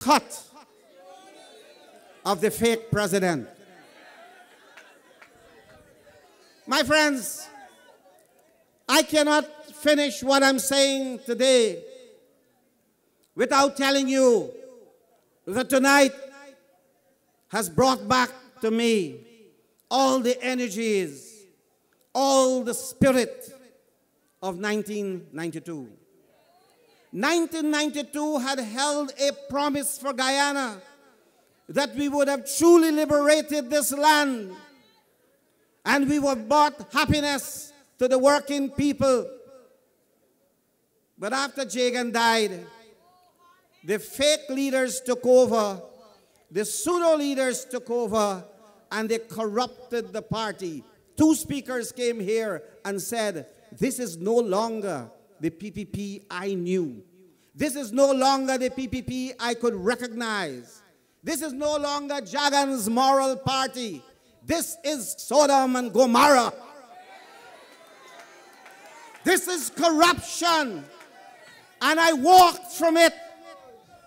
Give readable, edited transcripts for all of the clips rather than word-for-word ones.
cut of the fake president. My friends, I cannot finish what I'm saying today without telling you that tonight has brought back to me all the energies, all the spirit of 1992. 1992 had held a promise for Guyana that we would have truly liberated this land and we would have brought happiness to the working people. But after Jagan died, the fake leaders took over, the pseudo-leaders took over, and they corrupted the party. Two speakers came here and said, this is no longer the PPP I knew. This is no longer the PPP I could recognize. This is no longer Jagan's moral party. This is Sodom and Gomorrah. This is corruption. And I walked from it.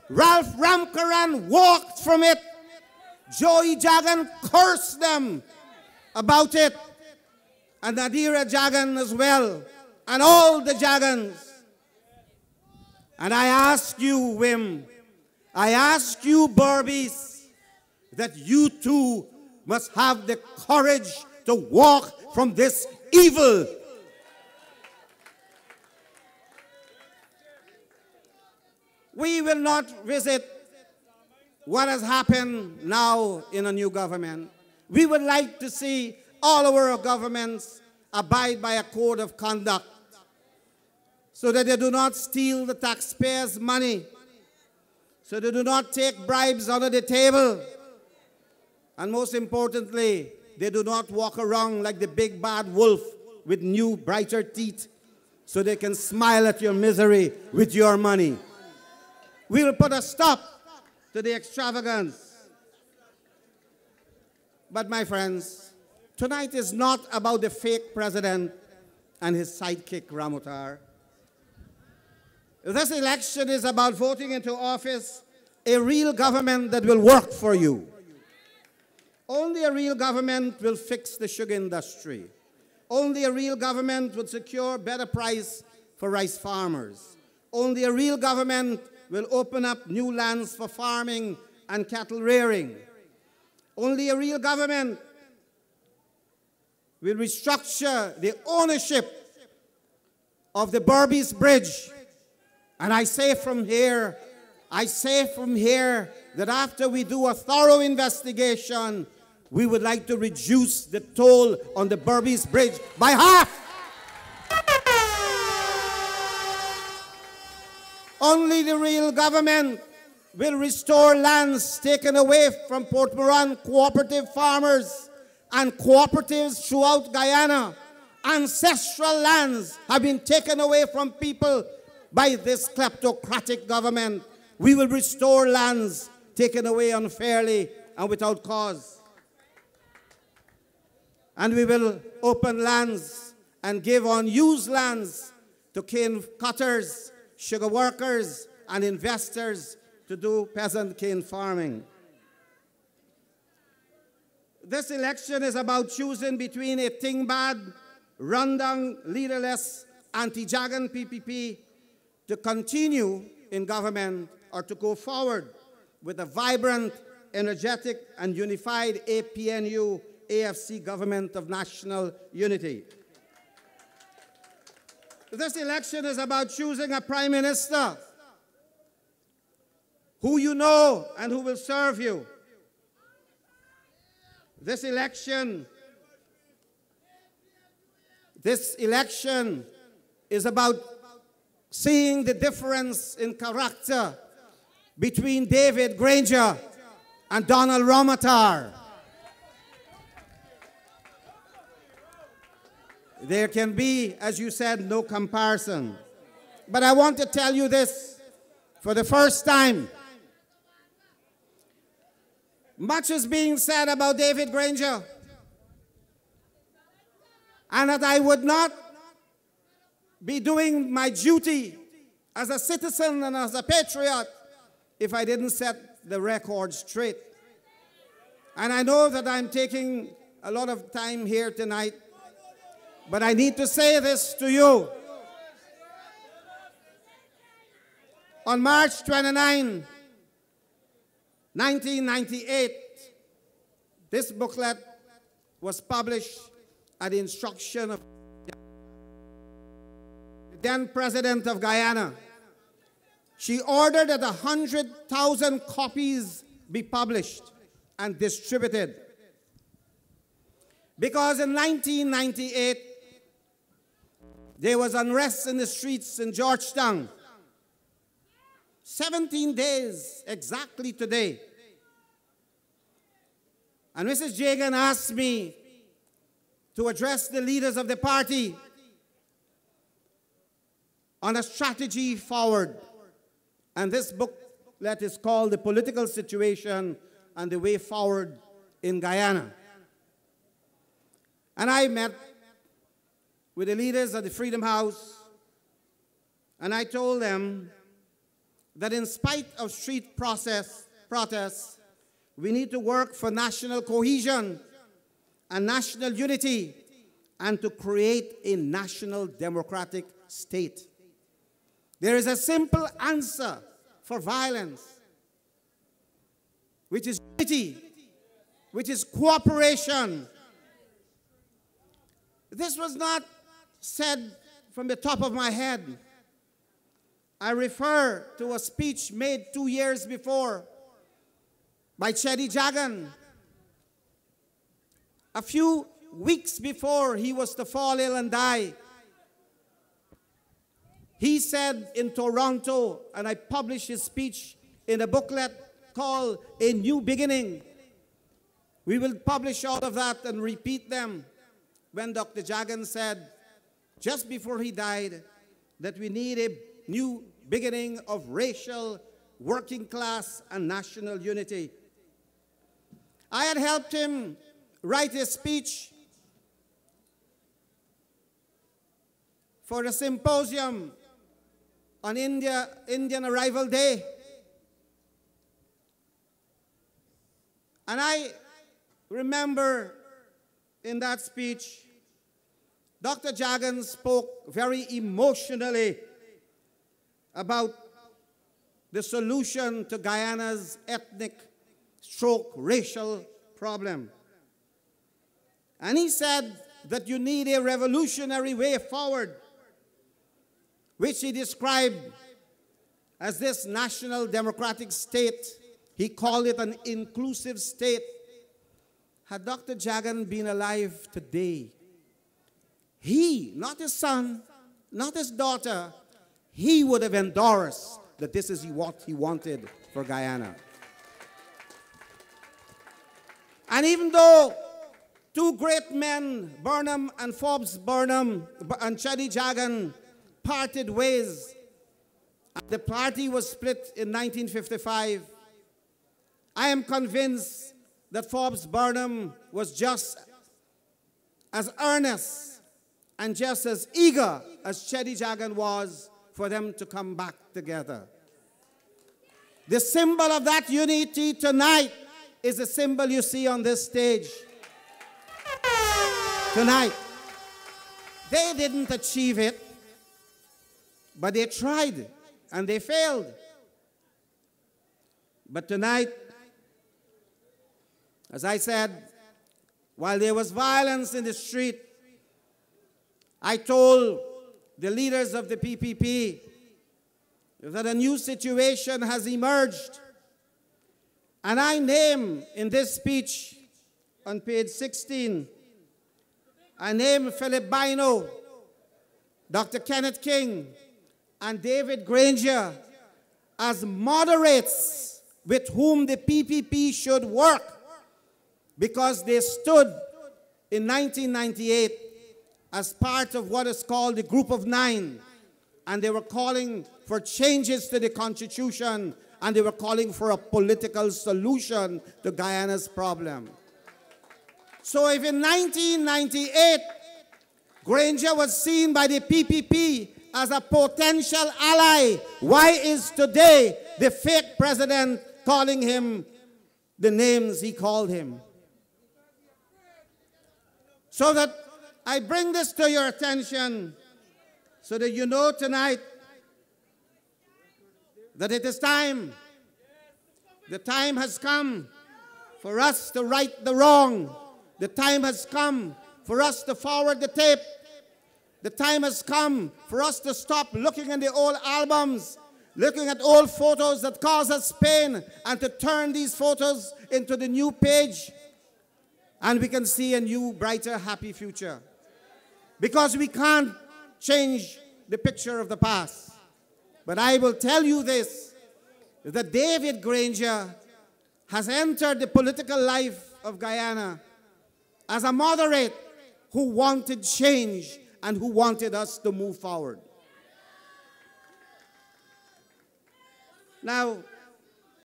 Ralph Ramkaran walked from it. Joey Jagan cursed them about it. And Nadira Jagan as well. And all the Jagans. And I ask you, Whim, I ask you, Berbice, that you too must have the courage to walk from this evil. We will not visit what has happened now in a new government. We would like to see all our governments abide by a code of conduct so that they do not steal the taxpayers' money, so they do not take bribes under the table, and most importantly, they do not walk around like the big bad wolf with new, brighter teeth so they can smile at your misery with your money. We will put a stop to the extravagance. But my friends, tonight is not about the fake president and his sidekick Ramotar. This election is about voting into office a real government that will work for you. Only a real government will fix the sugar industry. Only a real government would secure better price for rice farmers. Only a real government will open up new lands for farming and cattle rearing. Only a real government will restructure the ownership of the Berbice Bridge. And I say from here that after we do a thorough investigation, we would like to reduce the toll on the Berbice Bridge by half. Only the real government will restore lands taken away from Port Moran cooperative farmers and cooperatives throughout Guyana. Ancestral lands have been taken away from people by this kleptocratic government. We will restore lands taken away unfairly and without cause. And we will open lands and give unused lands to cane cutters, sugar workers, and investors to do peasant cane farming. This election is about choosing between a thing-bad, rundown, leaderless, anti-Jagan PPP to continue in government or to go forward with a vibrant, energetic, and unified APNU-AFC government of national unity. This election is about choosing a prime minister who you know and who will serve you. This election is about seeing the difference in character between David Granger and Donald Ramotar. There can be, as you said, no comparison. But I want to tell you this for the first time. Much is being said about David Granger, and that I would not be doing my duty as a citizen and as a patriot if I didn't set the record straight. And I know that I'm taking a lot of time here tonight, but I need to say this to you. On March 29, 1998, this booklet was published at the instruction of the then President of Guyana. She ordered that 100,000 copies be published and distributed. Because in 1998, there was unrest in the streets in Georgetown. 17 days exactly today. And Mrs. Jagan asked me to address the leaders of the party on a strategy forward. And this booklet is called The Political Situation and the Way Forward in Guyana. And I met with the leaders of the Freedom House, and I told them that in spite of street protests, we need to work for national cohesion and national unity and to create a national democratic state. There is a simple answer for violence, which is unity, which is cooperation. This was not said from the top of my head. I refer to a speech made 2 years before by Chedi Jagan. A few weeks before he was to fall ill and die, he said in Toronto, and I published his speech in a booklet called A New Beginning. We will publish all of that and repeat them. When Dr. Jagan said, just before he died, that we need a new beginning of racial, working class, and national unity. I had helped him write a speech for a symposium on Indian Arrival Day. And I remember in that speech, Dr. Jagan spoke very emotionally about the solution to Guyana's ethnic stroke racial problem. And he said that you need a revolutionary way forward, which he described as this national democratic state. He called it an inclusive state. Had Dr. Jagan been alive today, he, not his son, not his daughter, he would have endorsed that this is what he wanted for Guyana. And even though two great men, Burnham and Forbes Burnham and Chedi Jagan, parted ways, and the party was split in 1955, I am convinced that Forbes Burnham was just as earnest and just as eager as Chedi Jagan was for them to come back together. The symbol of that unity tonight is the symbol you see on this stage tonight. They didn't achieve it, but they tried and they failed. But tonight, as I said, while there was violence in the street, I told the leaders of the PPP that a new situation has emerged. And I name in this speech on page 16, I name Philip Bino, Dr. Kenneth King, and David Granger as moderates with whom the PPP should work, because they stood in 1998 as part of what is called the Group of Nine, and they were calling for changes to the Constitution, and they were calling for a political solution to Guyana's problem. So if in 1998, Granger was seen by the PPP as a potential ally. Why is today the fake president calling him the names he called him? So that I bring this to your attention so that you know tonight that it is time. The time has come for us to right the wrong. The time has come for us to forward the tape. The time has come for us to stop looking in the old albums, looking at old photos that cause us pain, and to turn these photos into the new page, and we can see a new, brighter, happy future. Because we can't change the picture of the past. But I will tell you this, that David Granger has entered the political life of Guyana as a moderate who wanted change and who wanted us to move forward. Now,